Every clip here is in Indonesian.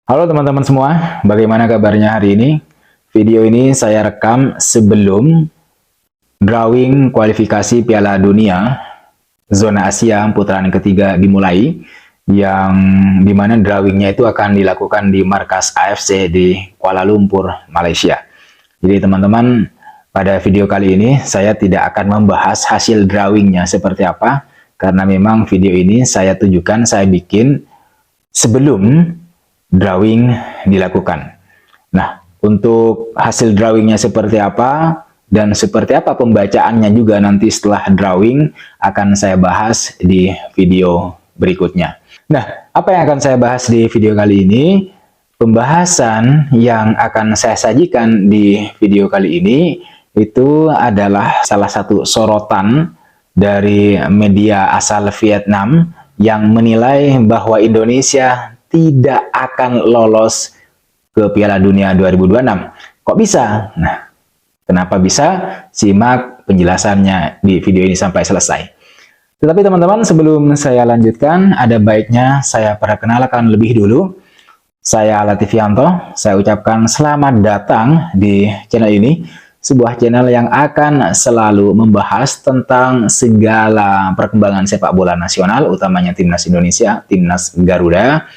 Halo teman-teman semua, bagaimana kabarnya hari ini? Video ini saya rekam sebelum drawing kualifikasi Piala Dunia Zona Asia putaran ketiga dimulai, yang dimana drawingnya itu akan dilakukan di markas AFC di Kuala Lumpur, Malaysia. Jadi teman-teman, pada video kali ini saya tidak akan membahas hasil drawingnya seperti apa, karena memang video ini saya bikin sebelum drawing dilakukan. Nah, untuk hasil drawingnya seperti apa dan seperti apa pembacaannya juga nanti setelah drawing akan saya bahas di video berikutnya. Nah, apa yang akan saya bahas di video kali ini? Pembahasan yang akan saya sajikan di video kali ini itu adalah salah satu sorotan dari media asal Vietnam yang menilai bahwa Indonesia tidak akan lolos ke Piala Dunia 2026. Kok bisa? Nah, kenapa bisa? Simak penjelasannya di video ini sampai selesai. Tetapi teman-teman, sebelum saya lanjutkan, ada baiknya saya perkenalkan lebih dulu. Saya Latifianto, saya ucapkan selamat datang di channel ini, sebuah channel yang akan selalu membahas tentang segala perkembangan sepak bola nasional, utamanya Timnas Indonesia, Timnas Garuda.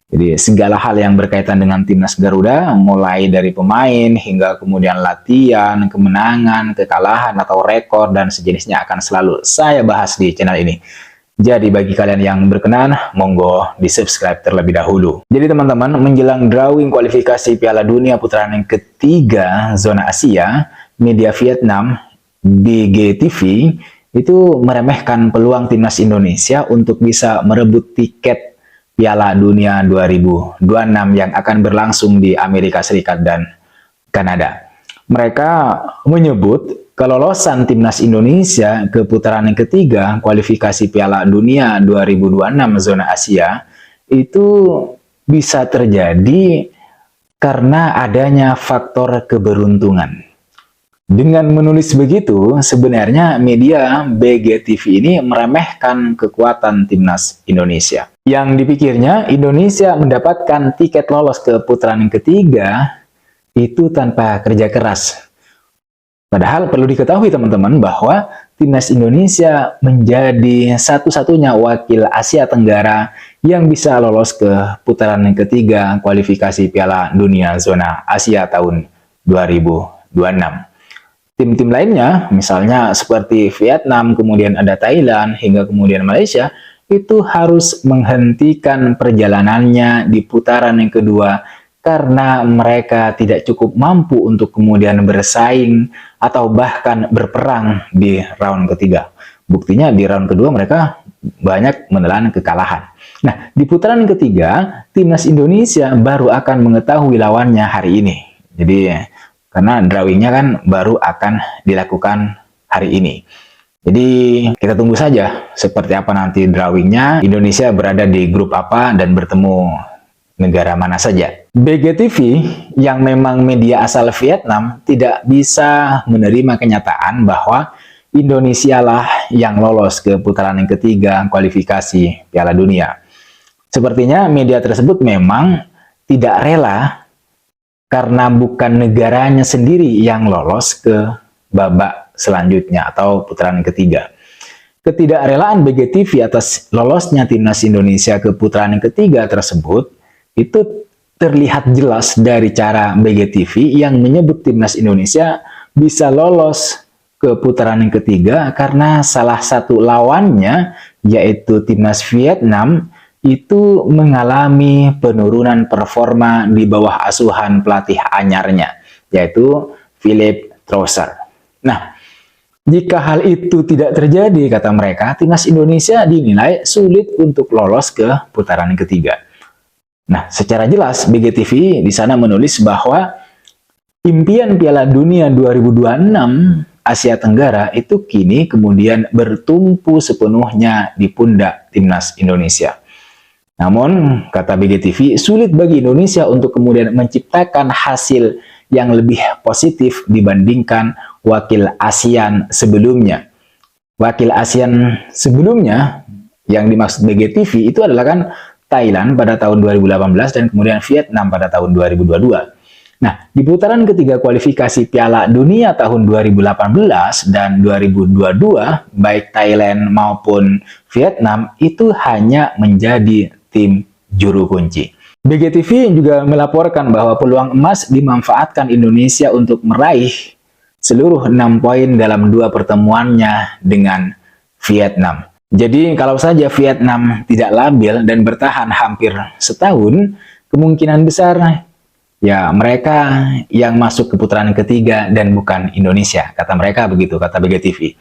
Jadi segala hal yang berkaitan dengan Timnas Garuda, mulai dari pemain hingga kemudian latihan, kemenangan, kekalahan atau rekor dan sejenisnya akan selalu saya bahas di channel ini. Jadi bagi kalian yang berkenan, monggo di subscribe terlebih dahulu. Jadi teman-teman, menjelang drawing kualifikasi Piala Dunia putaran yang ketiga zona Asia, media Vietnam BGTV itu meremehkan peluang Timnas Indonesia untuk bisa merebut tiket Piala Dunia 2026 yang akan berlangsung di Amerika Serikat dan Kanada. Mereka menyebut kelolosan Timnas Indonesia ke putaran yang ketiga kualifikasi Piala Dunia 2026 zona Asia itu bisa terjadi karena adanya faktor keberuntungan. Dengan menulis begitu, sebenarnya media BGTV ini meremehkan kekuatan Timnas Indonesia. Yang dipikirnya, Indonesia mendapatkan tiket lolos ke putaran yang ketiga itu tanpa kerja keras. Padahal perlu diketahui teman-teman bahwa Timnas Indonesia menjadi satu-satunya wakil Asia Tenggara yang bisa lolos ke putaran yang ketiga kualifikasi Piala Dunia Zona Asia tahun 2026. Tim-tim lainnya, misalnya seperti Vietnam, kemudian ada Thailand, hingga kemudian Malaysia, itu harus menghentikan perjalanannya di putaran yang kedua karena mereka tidak cukup mampu untuk kemudian bersaing atau bahkan berperang di round ketiga. Buktinya di round kedua mereka banyak menelan kekalahan. Nah, di putaran yang ketiga, Timnas Indonesia baru akan mengetahui lawannya hari ini. Jadi, karena drawingnya kan baru akan dilakukan hari ini. Jadi kita tunggu saja seperti apa nanti drawingnya, Indonesia berada di grup apa dan bertemu negara mana saja. BGTV yang memang media asal Vietnam tidak bisa menerima kenyataan bahwa Indonesia lah yang lolos ke putaran yang ketiga kualifikasi Piala Dunia. Sepertinya media tersebut memang tidak rela karena bukan negaranya sendiri yang lolos ke babak selanjutnya atau putaran ketiga. Ketidakrelaan BGTV atas lolosnya Timnas Indonesia ke putaran yang ketiga tersebut itu terlihat jelas dari cara BGTV yang menyebut Timnas Indonesia bisa lolos ke putaran yang ketiga karena salah satu lawannya, yaitu Timnas Vietnam, itu mengalami penurunan performa di bawah asuhan pelatih anyarnya, yaitu Philippe Troussard. Nah, jika hal itu tidak terjadi, kata mereka, Timnas Indonesia dinilai sulit untuk lolos ke putaran ketiga. Nah, secara jelas BGTV di sana menulis bahwa impian Piala Dunia 2026 Asia Tenggara itu kini kemudian bertumpu sepenuhnya di pundak Timnas Indonesia. Namun, kata BGTV, sulit bagi Indonesia untuk kemudian menciptakan hasil yang lebih positif dibandingkan wakil ASEAN sebelumnya. Wakil ASEAN sebelumnya yang dimaksud BGTV itu adalah kan Thailand pada tahun 2018 dan kemudian Vietnam pada tahun 2022. Nah, di putaran ketiga kualifikasi Piala Dunia tahun 2018 dan 2022, baik Thailand maupun Vietnam itu hanya menjadi tim juru kunci. BGTV juga melaporkan bahwa peluang emas dimanfaatkan Indonesia untuk meraih seluruh 6 poin dalam 2 pertemuannya dengan Vietnam. Jadi kalau saja Vietnam tidak labil dan bertahan hampir setahun, kemungkinan besar ya mereka yang masuk ke putaran ketiga dan bukan Indonesia. Kata mereka begitu, kata BGTV.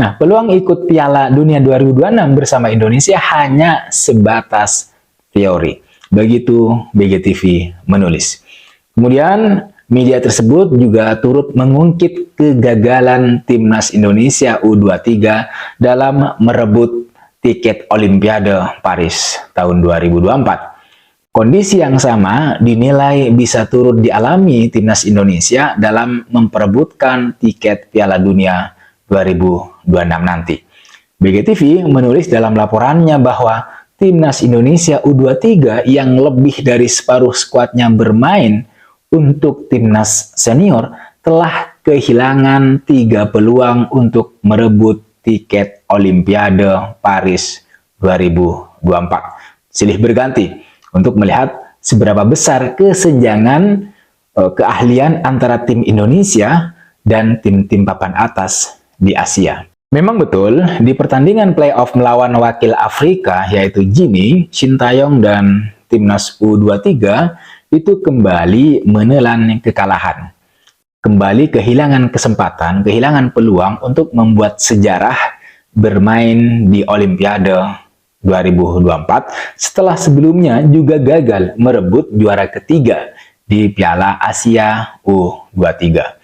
Nah, peluang ikut Piala Dunia 2026 bersama Indonesia hanya sebatas teori. Begitu BGTV menulis. Kemudian media tersebut juga turut mengungkit kegagalan timnas Indonesia U23 dalam merebut tiket Olimpiade Paris tahun 2024. Kondisi yang sama dinilai bisa turut dialami timnas Indonesia dalam memperebutkan tiket Piala Dunia 2026 nanti. BGTV menulis dalam laporannya bahwa timnas Indonesia U23 yang lebih dari separuh skuadnya bermain untuk timnas senior telah kehilangan 3 peluang untuk merebut tiket Olimpiade Paris 2024. Silih berganti untuk melihat seberapa besar kesenjangan keahlian antara tim Indonesia dan tim-tim papan atas di Asia. Memang betul, di pertandingan playoff melawan wakil Afrika yaitu Guinea, Shin Taeyong dan timnas U23 itu kembali menelan kekalahan. Kembali kehilangan kesempatan, kehilangan peluang untuk membuat sejarah bermain di Olimpiade 2024 setelah sebelumnya juga gagal merebut juara ketiga di Piala Asia U23.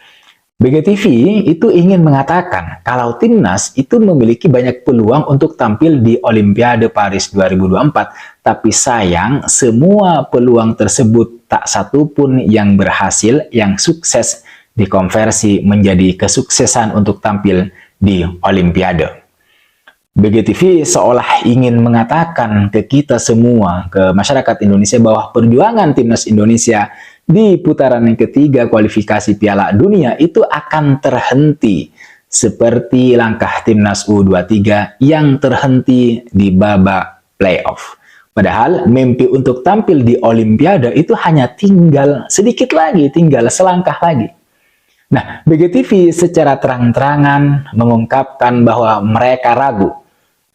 BGTV itu ingin mengatakan kalau timnas itu memiliki banyak peluang untuk tampil di Olimpiade Paris 2024, tapi sayang semua peluang tersebut tak satu pun yang berhasil, yang sukses dikonversi menjadi kesuksesan untuk tampil di Olimpiade. BGTV seolah ingin mengatakan ke kita semua, ke masyarakat Indonesia bahwa perjuangan timnas Indonesia di putaran yang ketiga kualifikasi Piala Dunia itu akan terhenti seperti langkah timnas U23 yang terhenti di babak playoff. Padahal mimpi untuk tampil di Olimpiade itu hanya tinggal sedikit lagi, tinggal selangkah lagi. Nah, BGTV secara terang-terangan mengungkapkan bahwa mereka ragu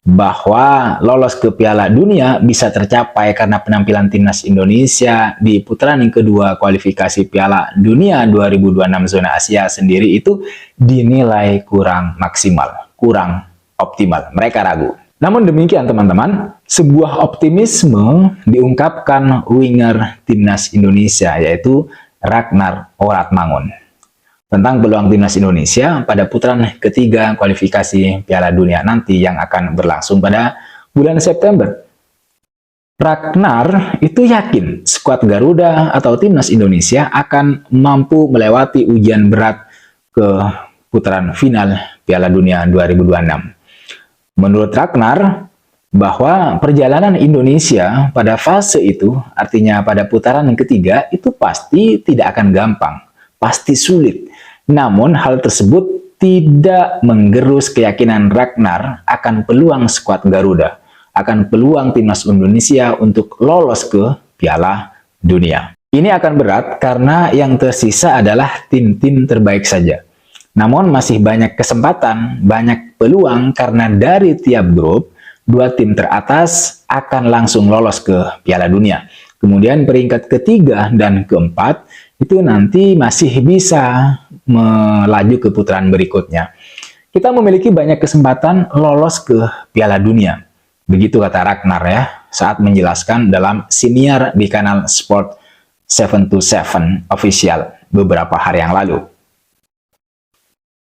bahwa lolos ke Piala Dunia bisa tercapai karena penampilan timnas Indonesia di putaran yang kedua kualifikasi Piala Dunia 2026 zona Asia sendiri itu dinilai kurang maksimal, kurang optimal. Mereka ragu. Namun demikian teman-teman, sebuah optimisme diungkapkan winger timnas Indonesia yaitu Ragnar Oratmangun tentang peluang timnas Indonesia pada putaran ketiga kualifikasi Piala Dunia nanti yang akan berlangsung pada bulan September. Ragnar itu yakin skuad Garuda atau timnas Indonesia akan mampu melewati ujian berat ke putaran final Piala Dunia 2026. Menurut Ragnar, bahwa perjalanan Indonesia pada fase itu, artinya pada putaran yang ketiga, itu pasti tidak akan gampang, pasti sulit. Namun hal tersebut tidak menggerus keyakinan Ragnar akan peluang skuad Garuda, akan peluang timnas Indonesia untuk lolos ke Piala Dunia. Ini akan berat karena yang tersisa adalah tim-tim terbaik saja. Namun masih banyak kesempatan, banyak peluang karena dari tiap grup, 2 tim teratas akan langsung lolos ke Piala Dunia. Kemudian peringkat ketiga dan keempat itu nanti masih bisa melaju ke putaran berikutnya. Kita memiliki banyak kesempatan lolos ke Piala Dunia. Begitu kata Ragnar ya, saat menjelaskan dalam siniar di kanal Sport 727 Official beberapa hari yang lalu.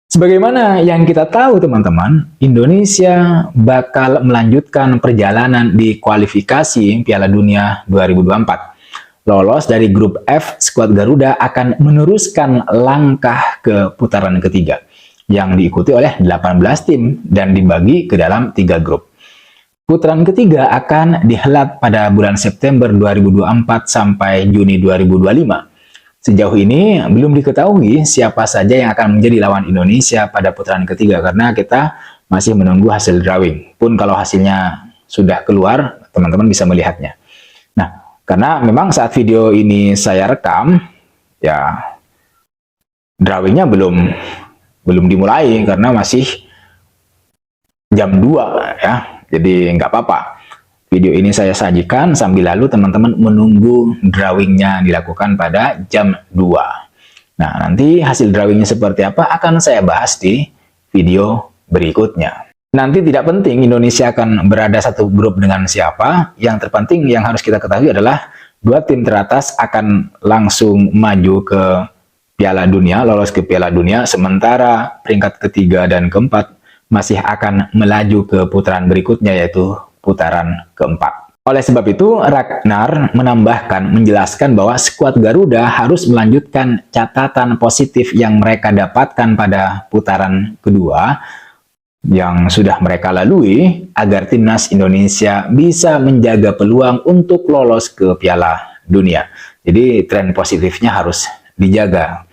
Sebagaimana yang kita tahu teman-teman, Indonesia bakal melanjutkan perjalanan di kualifikasi Piala Dunia 2024. Lolos dari grup F, skuad Garuda akan meneruskan langkah ke putaran ketiga yang diikuti oleh 18 tim dan dibagi ke dalam 3 grup. Putaran ketiga akan dihelat pada bulan September 2024 sampai Juni 2025. Sejauh ini belum diketahui siapa saja yang akan menjadi lawan Indonesia pada putaran ketiga karena kita masih menunggu hasil drawing. Pun kalau hasilnya sudah keluar, teman-teman bisa melihatnya. Nah, karena memang saat video ini saya rekam, ya drawingnya belum dimulai karena masih jam 2 ya. Jadi nggak apa-apa. Video ini saya sajikan sambil lalu teman-teman menunggu drawingnya dilakukan pada jam 2. Nah, nanti hasil drawingnya seperti apa akan saya bahas di video berikutnya. Nanti tidak penting Indonesia akan berada satu grup dengan siapa. Yang terpenting yang harus kita ketahui adalah 2 tim teratas akan langsung maju ke Piala Dunia, lolos ke Piala Dunia, sementara peringkat ketiga dan keempat masih akan melaju ke putaran berikutnya, yaitu putaran keempat. Oleh sebab itu, Ragnar menjelaskan bahwa skuad Garuda harus melanjutkan catatan positif yang mereka dapatkan pada putaran kedua yang sudah mereka lalui agar timnas Indonesia bisa menjaga peluang untuk lolos ke Piala Dunia. Jadi tren positifnya harus dijaga.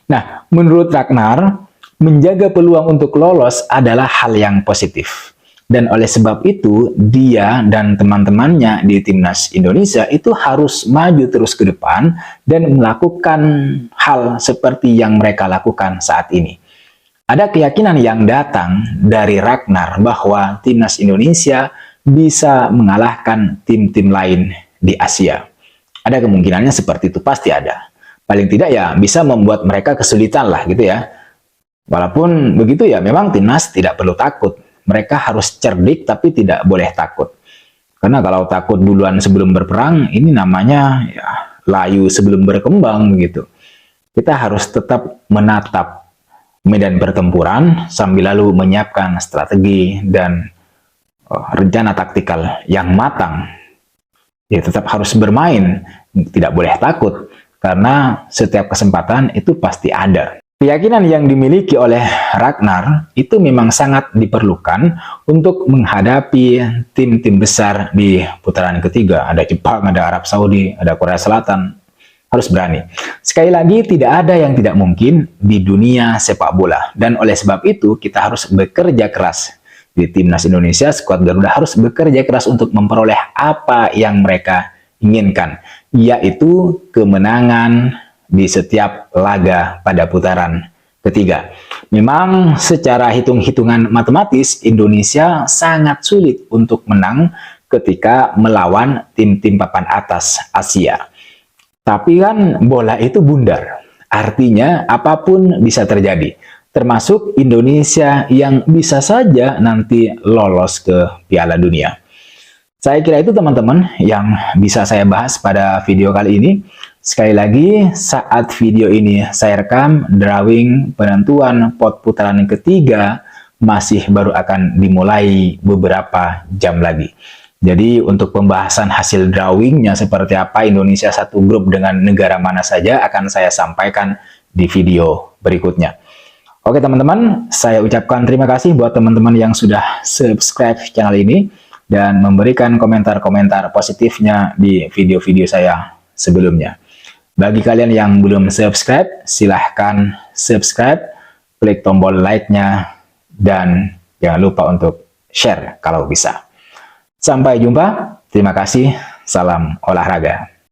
Nah, menurut Ragnar, menjaga peluang untuk lolos adalah hal yang positif. Dan oleh sebab itu, dia dan teman-temannya di timnas Indonesia itu harus maju terus ke depan dan melakukan hal seperti yang mereka lakukan saat ini. Ada keyakinan yang datang dari Ragnar bahwa timnas Indonesia bisa mengalahkan tim-tim lain di Asia. Ada kemungkinannya seperti itu, pasti ada. Paling tidak ya bisa membuat mereka kesulitan lah gitu ya. Walaupun begitu ya memang timnas tidak perlu takut. Mereka harus cerdik tapi tidak boleh takut. Karena kalau takut duluan sebelum berperang, ini namanya ya, layu sebelum berkembang begitu. Kita harus tetap menatap medan pertempuran sambil lalu menyiapkan strategi dan rencana taktikal yang matang. Ya tetap harus bermain, tidak boleh takut. Karena setiap kesempatan itu pasti ada. Keyakinan yang dimiliki oleh Ragnar itu memang sangat diperlukan untuk menghadapi tim-tim besar di putaran ketiga. Ada Jepang, ada Arab Saudi, ada Korea Selatan. Harus berani. Sekali lagi, tidak ada yang tidak mungkin di dunia sepak bola. Dan oleh sebab itu, kita harus bekerja keras. Di timnas Indonesia, skuad Garuda harus bekerja keras untuk memperoleh apa yang mereka inginkan, yaitu kemenangan di setiap laga pada putaran ketiga. Memang secara hitung-hitungan matematis Indonesia sangat sulit untuk menang ketika melawan tim-tim papan atas Asia. Tapi kan bola itu bundar, artinya apapun bisa terjadi, termasuk Indonesia yang bisa saja nanti lolos ke Piala Dunia. Saya kira itu teman-teman yang bisa saya bahas pada video kali ini. Sekali lagi, saat video ini saya rekam, drawing penentuan pot putaran ketiga masih baru akan dimulai beberapa jam lagi. Jadi untuk pembahasan hasil drawingnya seperti apa, Indonesia satu grup dengan negara mana saja akan saya sampaikan di video berikutnya. Oke teman-teman, saya ucapkan terima kasih buat teman-teman yang sudah subscribe channel ini dan memberikan komentar-komentar positifnya di video-video saya sebelumnya. Bagi kalian yang belum subscribe, silahkan subscribe, klik tombol like-nya, dan jangan lupa untuk share kalau bisa. Sampai jumpa, terima kasih, salam olahraga.